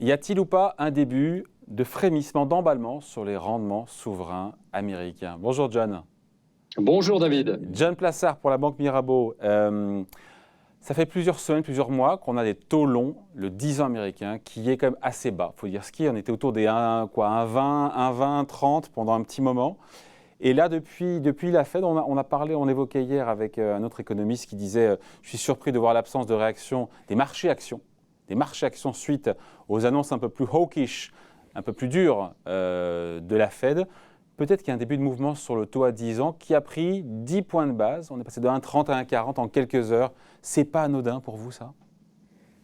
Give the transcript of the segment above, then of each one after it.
Y a-t-il ou pas un début de frémissement, d'emballement sur les rendements souverains américains? Bonjour John. Bonjour David. John Plassard pour la Banque Mirabeau. Ça fait plusieurs semaines, plusieurs mois qu'on a des taux longs, le 10 ans américain, qui est quand même assez bas. Il faut dire ce qui est, on était autour des 1,20, 1,20, 30 pendant un petit moment. Et là, depuis la Fed, on évoquait hier avec un autre économiste qui disait je suis surpris de voir l'absence de réaction des marchés actions suite aux annonces un peu plus hawkish, un peu plus dures de la Fed. Peut-être qu'il y a un début de mouvement sur le taux à 10 ans qui a pris 10 points de base. On est passé de 1,30 à 1,40 en quelques heures. C'est pas anodin pour vous, ça?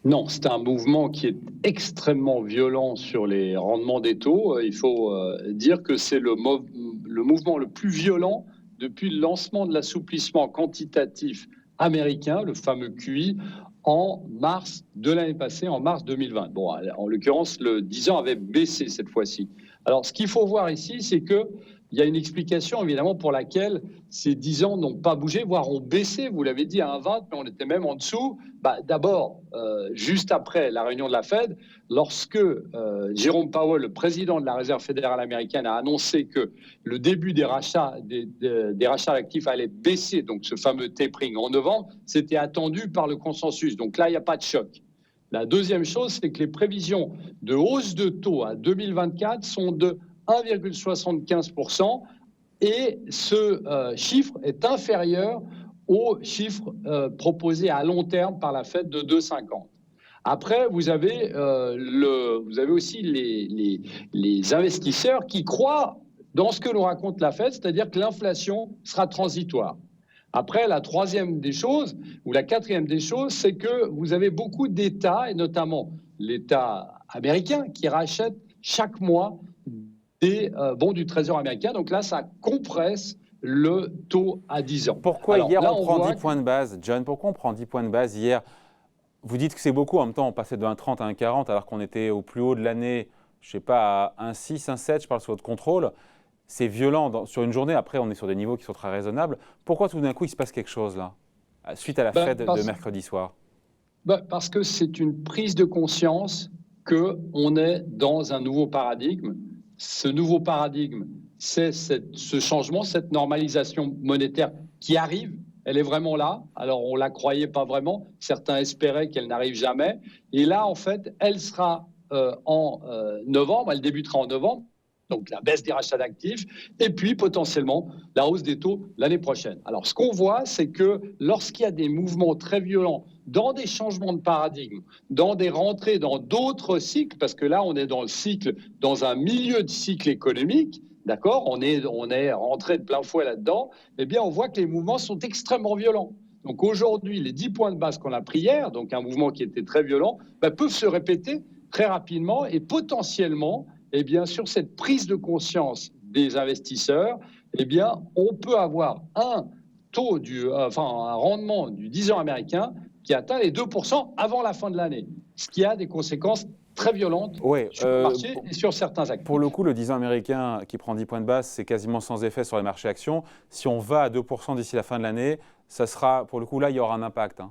Non, c'est un mouvement qui est extrêmement violent sur les rendements des taux. Il faut dire que c'est le mouvement le plus violent depuis le lancement de l'assouplissement quantitatif américain, le fameux QI, en mars de l'année passée, en mars 2020. Bon, en l'occurrence, le 10 ans avait baissé cette fois-ci. Alors, ce qu'il faut voir ici, c'est qu'il y a une explication, évidemment, pour laquelle ces 10 ans n'ont pas bougé, voire ont baissé, vous l'avez dit, à 1,20, mais on était même en dessous. D'abord, juste après la réunion de la Fed, lorsque Jérôme Powell, le président de la Réserve fédérale américaine, a annoncé que le début des rachats d'actifs allait baisser, donc ce fameux tapering en novembre, c'était attendu par le consensus. Donc là, il n'y a pas de choc. La deuxième chose, c'est que les prévisions de hausse de taux à 2024 sont de 1,75% et ce chiffre est inférieur au chiffre proposé à long terme par la Fed de 2,50. Après, vous avez aussi les investisseurs qui croient dans ce que nous raconte la Fed, c'est-à-dire que l'inflation sera transitoire. Après, la troisième des choses, ou la quatrième des choses, c'est que vous avez beaucoup d'États, et notamment l'État américain, qui rachètent chaque mois des bons du Trésor américain. Donc là, ça compresse le taux à 10 ans. Pourquoi hier on prend 10 points de base, John? Pourquoi on prend 10 points de base hier? Vous dites que c'est beaucoup, en même temps on passait de 1,30 à 1,40 alors qu'on était au plus haut de l'année, je ne sais pas, à 1,6, 1,7, je parle sur votre contrôle. C'est violent sur une journée, après on est sur des niveaux qui sont très raisonnables. Pourquoi tout d'un coup il se passe quelque chose là, suite à la Fed de mercredi soir? Parce que c'est une prise de conscience qu'on est dans un nouveau paradigme. Ce nouveau paradigme, c'est ce changement, cette normalisation monétaire qui arrive. Elle est vraiment là. Alors, on ne la croyait pas vraiment. Certains espéraient qu'elle n'arrive jamais. Et là, en fait, elle sera en novembre. Elle débutera en novembre. Donc, la baisse des rachats d'actifs. Et puis, potentiellement, la hausse des taux l'année prochaine. Alors, ce qu'on voit, c'est que lorsqu'il y a des mouvements très violents dans des changements de paradigme, dans des rentrées dans d'autres cycles, parce que là, on est dans le cycle, dans un milieu de cycle économique, d'accord, on est rentré de plein fouet là-dedans, eh bien, on voit que les mouvements sont extrêmement violents. Donc aujourd'hui, les 10 points de base qu'on a pris hier, donc un mouvement qui était très violent, peuvent se répéter très rapidement et potentiellement, eh bien, sur cette prise de conscience des investisseurs, eh bien, on peut avoir un rendement du 10 ans américain qui atteint les 2% avant la fin de l'année, ce qui a des conséquences très violentes sur le marché et sur certains actifs. Pour le coup, le 10 ans américain qui prend 10 points de base, c'est quasiment sans effet sur les marchés actions. Si on va à 2% d'ici la fin de l'année, ça sera, pour le coup, là, il y aura un impact.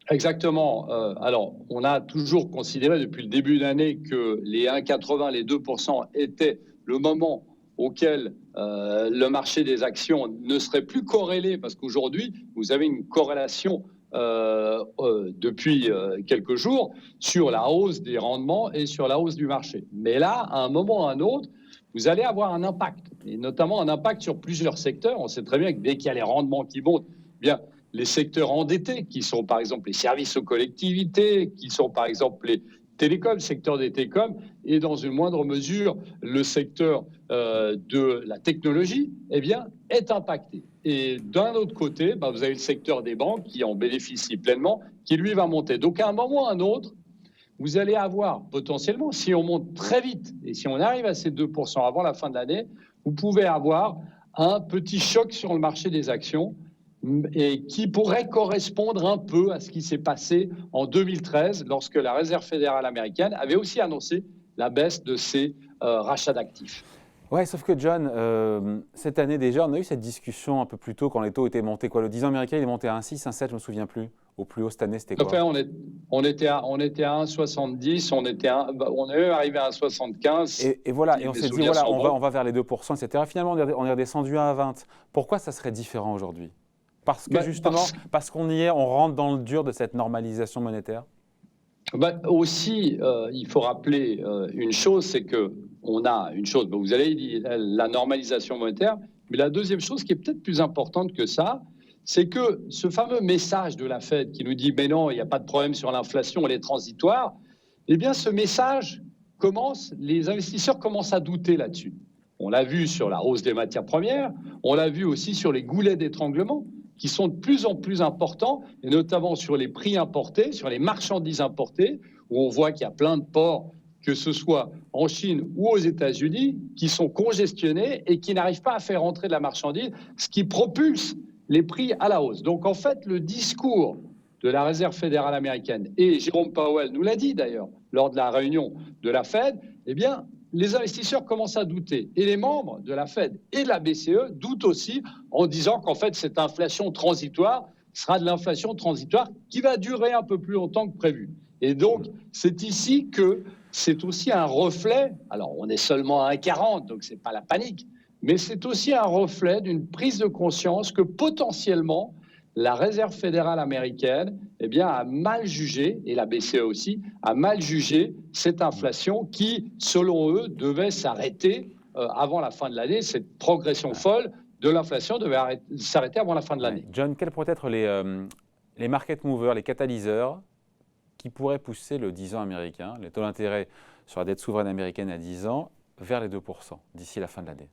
Exactement. Alors, on a toujours considéré depuis le début d'année que les 1,80, les 2% étaient le moment auquel le marché des actions ne serait plus corrélé, parce qu'aujourd'hui, vous avez une corrélation depuis quelques jours sur la hausse des rendements et sur la hausse du marché. Mais là, à un moment ou à un autre, vous allez avoir un impact, et notamment un impact sur plusieurs secteurs. On sait très bien que dès qu'il y a les rendements qui montent, bien les secteurs endettés, qui sont par exemple les services aux collectivités, qui sont par exemple les télécoms, le secteur des télécoms, et dans une moindre mesure le secteur de la technologie, eh bien, est impacté. Et d'un autre côté, vous avez le secteur des banques qui en bénéficie pleinement, qui lui va monter. Donc à un moment ou à un autre, vous allez avoir potentiellement, si on monte très vite et si on arrive à ces 2% avant la fin de l'année, vous pouvez avoir un petit choc sur le marché des actions et qui pourrait correspondre un peu à ce qui s'est passé en 2013 lorsque la Réserve fédérale américaine avait aussi annoncé la baisse de ses rachats d'actifs. Ouais, sauf que John, cette année déjà, on a eu cette discussion un peu plus tôt quand les taux étaient montés. Le 10 ans américain, il est monté à 1,6, 1,7, je ne me souviens plus. au plus haut cette année, c'était quoi? Enfin, on était à 1,70, on est arrivé à 1,75. Et voilà, et on s'est dit, voilà, on va vers les 2%, etc. Finalement, on est redescendu à 1,20. Pourquoi ça serait différent aujourd'hui? Parce que justement, parce qu'on y est, on rentre dans le dur de cette normalisation monétaire? Aussi, il faut rappeler une chose, c'est qu'on a une chose, vous avez dit la normalisation monétaire, mais la deuxième chose qui est peut-être plus importante que ça, c'est que ce fameux message de la Fed qui nous dit « mais non, il n'y a pas de problème sur l'inflation, elle est transitoire », eh bien ce message les investisseurs commencent à douter là-dessus. On l'a vu sur la hausse des matières premières, on l'a vu aussi sur les goulets d'étranglement qui sont de plus en plus importants, et notamment sur les prix importés, sur les marchandises importées, où on voit qu'il y a plein de ports, que ce soit en Chine ou aux États-Unis, qui sont congestionnés et qui n'arrivent pas à faire entrer de la marchandise, ce qui propulse les prix à la hausse. Donc en fait, le discours de la Réserve fédérale américaine, et Jérôme Powell nous l'a dit d'ailleurs lors de la réunion de la Fed, eh bien, les investisseurs commencent à douter. Et les membres de la Fed et de la BCE doutent aussi en disant qu'en fait, cette inflation transitoire sera de l'inflation transitoire qui va durer un peu plus longtemps que prévu. Et donc, c'est ici que c'est aussi un reflet, alors on est seulement à 1,40, donc ce n'est pas la panique, mais c'est aussi un reflet d'une prise de conscience que potentiellement, la Réserve fédérale américaine a mal jugé, et la BCE aussi, a mal jugé cette inflation qui, selon eux, devait s'arrêter avant la fin de l'année. Cette progression folle de l'inflation devait s'arrêter avant la fin de l'année. John, quels pourraient être les market movers, les catalyseurs qui pourraient pousser le 10 ans américain, les taux d'intérêt sur la dette souveraine américaine à 10 ans, vers les 2% d'ici la fin de l'année?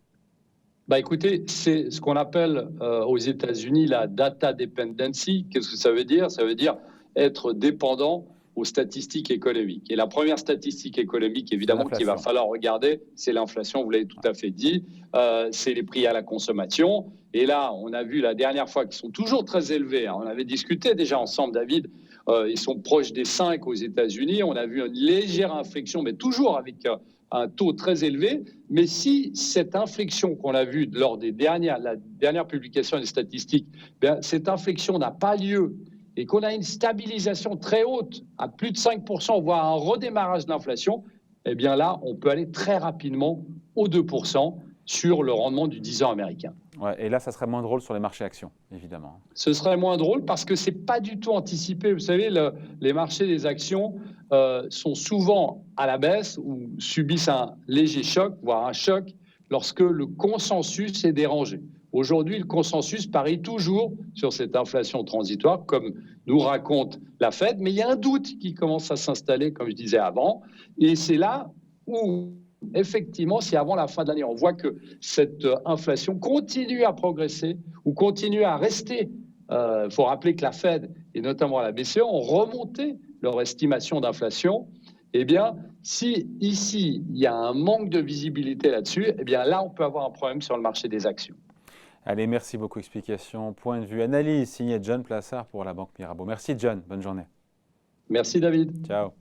Écoutez, c'est ce qu'on appelle aux États-Unis la data dependency. Qu'est-ce que ça veut dire? Ça veut dire être dépendant aux statistiques économiques. Et la première statistique économique, évidemment, qu'il va falloir regarder, c'est l'inflation, vous l'avez tout à fait dit, c'est les prix à la consommation. Et là, on a vu la dernière fois qu'ils sont toujours très élevés. On avait discuté déjà ensemble, David, ils sont proches des 5 aux États-Unis. On a vu une légère inflexion, mais toujours avec un taux très élevé, mais si cette inflexion qu'on a vue lors la dernière publication des statistiques, cette inflexion n'a pas lieu et qu'on a une stabilisation très haute, à plus de 5%, voire un redémarrage de l'inflation, eh bien là, on peut aller très rapidement aux 2% sur le rendement du 10 ans américain. Ouais, et là, ça serait moins drôle sur les marchés actions, évidemment. Ce serait moins drôle parce que ce n'est pas du tout anticipé. Vous savez, les marchés des actions sont souvent à la baisse ou subissent un léger choc, voire un choc, lorsque le consensus est dérangé. Aujourd'hui, le consensus parie toujours sur cette inflation transitoire, comme nous raconte la Fed, mais il y a un doute qui commence à s'installer, comme je disais avant, et c'est là où effectivement, c'est avant la fin de l'année. On voit que cette inflation continue à progresser ou continue à rester. Il faut rappeler que la Fed et notamment la BCE ont remonté leur estimation d'inflation. Eh bien, si ici, il y a un manque de visibilité là-dessus, eh bien là, on peut avoir un problème sur le marché des actions. Allez, merci beaucoup. Explication, point de vue, analyse, signé John Plassard pour la Banque Mirabeau. Merci John, bonne journée. Merci David. Ciao.